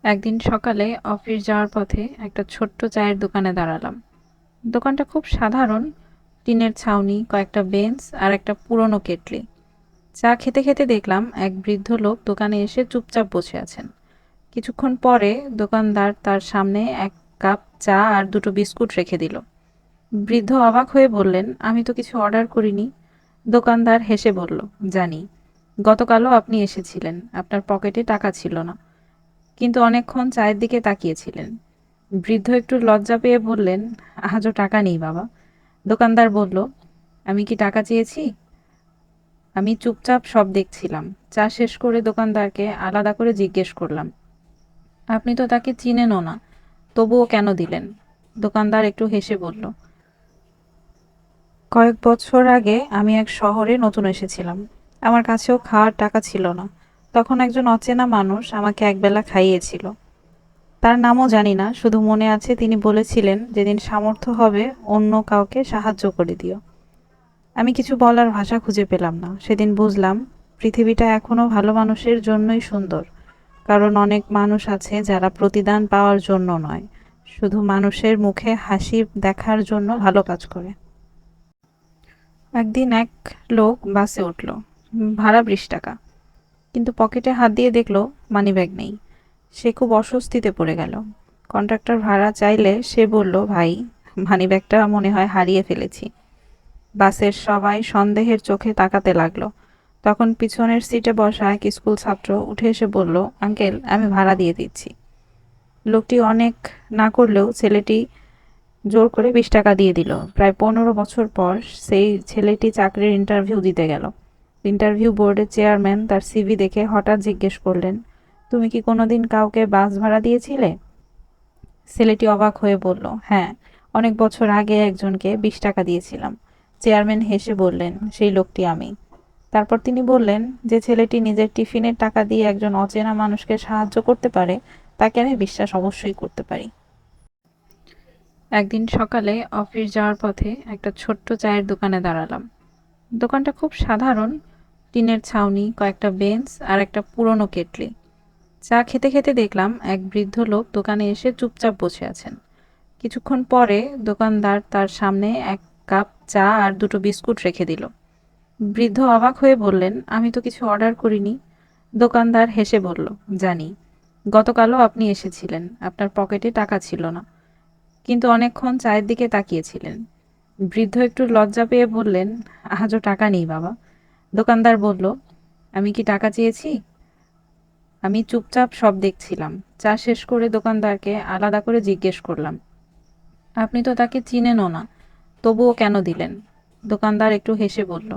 একদিন সকালে অফিস যাওয়ার পথে একটা ছোট্ট চায়ের দোকানে দাঁড়ালাম। দোকানটা খুব সাধারণ, টিনের ছাউনি, কয়েকটা বেঞ্চ আর একটা পুরনো কেটলি। চা খেতে খেতে দেখলাম এক বৃদ্ধ লোক দোকানে এসে চুপচাপ বসে আছেন। কিছুক্ষণ পরে দোকানদার তার সামনে এক কাপ চা আর দুটো বিস্কুট রেখে দিল। বৃদ্ধ অবাক হয়ে বললেন, আমি তো কিছু অর্ডার করিনি। দোকানদার হেসে বলল, জানি, গতকালও আপনি এসেছিলেন, আপনার পকেটে টাকা ছিল না, কিন্তু অনেকক্ষণ চায়ের দিকে তাকিয়েছিলেন। বৃদ্ধ একটু লজ্জা পেয়ে বললেন, আজও টাকা নেই বাবা। দোকানদার বলল, আমি কি টাকা চেয়েছি? আমি চুপচাপ সব দেখছিলাম। চা শেষ করে দোকানদারকে আলাদা করে জিজ্ঞেস করলাম, আপনি তো তাকে চিনেনও না, তবুও কেন দিলেন? দোকানদার একটু হেসে বলল, কয়েক বছর আগে আমি এক শহরে নতুন এসেছিলাম। আমার কাছেও খাওয়ার টাকা ছিল না। তখন একজন অচেনা মানুষ আমাকে একবেলা খাইয়েছিল। তার নামও জানি না, শুধু মনে আছে তিনি বলেছিলেন, যেদিন সামর্থ্য হবে অন্য কাউকে সাহায্য করে দিও। আমি কিছু বলার ভাষা খুঁজে পেলাম না। সেদিন বুঝলাম, পৃথিবীটা এখনো ভালো মানুষের জন্যই সুন্দর। কারণ অনেক মানুষ আছে যারা প্রতিদান পাওয়ার জন্য নয়, শুধু মানুষের মুখে হাসি দেখার জন্য ভালো কাজ করে। একদিন এক লোক বাসে উঠল। ভাড়া 20 টাকা, কিন্তু পকেটে হাত দিয়ে দেখলো মানিব্যাগ নেই। সে খুব অস্বস্তিতে পড়ে গেল। কন্ট্রাক্টর ভাড়া চাইলে সে বলল, ভাই, মানিব্যাগটা মনে হয় হারিয়ে ফেলেছি। বাসের সবাই সন্দেহের চোখে তাকাতে লাগলো। তখন পিছনের সিটে বসা এক স্কুল ছাত্র উঠে এসে বলল, আঙ্কেল, আমি ভাড়া দিয়ে দিচ্ছি। লোকটি অনেক না করলেও ছেলেটি জোর করে 20 টাকা দিয়ে দিল। প্রায় 15 বছর পর সেই ছেলেটি চাকরির ইন্টারভিউ দিতে গেল। ইন্টারভিউ বোর্ডের চেয়ারম্যান তার সিভি দেখে হঠাৎ জিজ্ঞেস করলেন, তুমি কি কোনোদিন কাউকে বাস ভাড়া দিয়েছিলে? ছেলেটি অবাক হয়ে বলল, হ্যাঁ, অনেক বছর আগে একজনকে 20 টাকা দিয়েছিলাম। চেয়ারম্যান হেসে বললেন, সেই লোকটি আমি। তারপর তিনি বললেন, যে ছেলেটি নিজের টিফিনের টাকা দিয়ে একজন অচেনা মানুষকে সাহায্য করতে পারে, তাকে আমি বিশ্বাস অবশ্যই করতে পারি। একদিন সকালে অফিস যাওয়ার পথে একটা ছোট্ট চায়ের দোকানে দাঁড়ালাম। দোকানটা খুব সাধারণ, টিনের ছাউনি, কয়েকটা বেঞ্চ আর একটা পুরনো কেটলি। চা খেতে খেতে দেখলাম এক বৃদ্ধ লোক দোকানে এসে চুপচাপ বসে আছেন। কিছুক্ষণ পরে দোকানদার তার সামনে এক কাপ চা আর দুটো বিস্কুট রেখে দিল। বৃদ্ধ অবাক হয়ে বললেন, আমি তো কিছু অর্ডার করিনি। দোকানদার হেসে বলল, জানি, গতকালও আপনি এসেছিলেন, আপনার পকেটে টাকা ছিল না, কিন্তু অনেকক্ষণ চায়ের দিকে তাকিয়েছিলেন। বৃদ্ধ একটু লজ্জা পেয়ে বললেন, আজও টাকা নেই বাবা। দোকানদার বলল, আমি কি টাকা চেয়েছি? আমি চুপচাপ সব দেখছিলাম। চা শেষ করে দোকানদারকে আলাদা করে জিজ্ঞেস করলাম, আপনি তো তাকে চিনেনও না, তবুও কেন দিলেন? দোকানদার একটু হেসে বলল,